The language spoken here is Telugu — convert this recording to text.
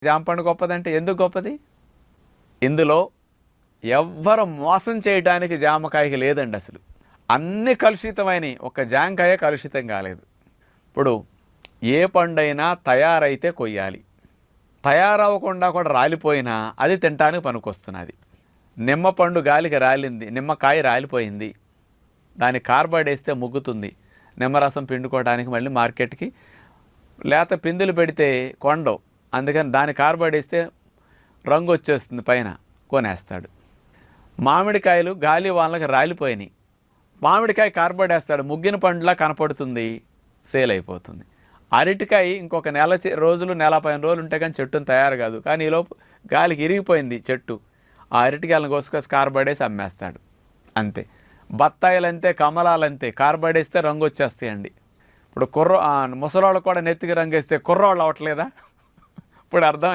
జామ పండు గొప్పదంటే ఎందుకు గొప్పది? ఇందులో ఎవ్వరు మోసం చేయడానికి జామకాయకి లేదండి అసలు. అన్ని కలుషితమైనవి, ఒక జామకాయ కలుషితం కాలేదు. ఇప్పుడు ఏ పండైనా తయారైతే కొయ్యాలి, తయారవ్వకుండా కూడా రాలిపోయినా అది తినడానికి పనికొస్తున్నది. నిమ్మ పండు గాలికి రాలింది, నిమ్మకాయ రాలిపోయింది, దాని కార్బైడ్ వేస్తే ముగ్గుతుంది, నిమ్మరసం పిండుకోవడానికి మళ్ళీ మార్కెట్కి లేత పిందులు పెడితే కొండవు, అందుకని దాని కార్బైడ్ వేస్తే రంగు వచ్చేస్తుంది, పైన కొనేస్తాడు. మామిడికాయలు గాలి వాళ్ళకి రాలిపోయినాయి, మామిడికాయ కార్బైడ్ వేస్తాడు, ముగ్గిన పండులా కనపడుతుంది, సేల్ అయిపోతుంది. అరటికాయ ఇంకొక రోజులు, నెల 15 రోజులు ఉంటే కానీ చెట్టును తయారు కాదు, కానీ ఈలోపు గాలికి ఇరిగిపోయింది చెట్టు, ఆ అరటికాయలను కోసుకొచ్చి కార్బైడ్ వేసి అమ్మేస్తాడు, అంతే. బత్తాయిలంతే, కమలాలంతే, కార్బైడ్ వేస్తే రంగు వచ్చేస్తాయండి. ఇప్పుడు ముసలోళ్ళు కూడా నెత్తికి రంగు వేస్తే కుర్రోళ్ళు అవ్వట్లేదా? ఇప్పుడు అర్థం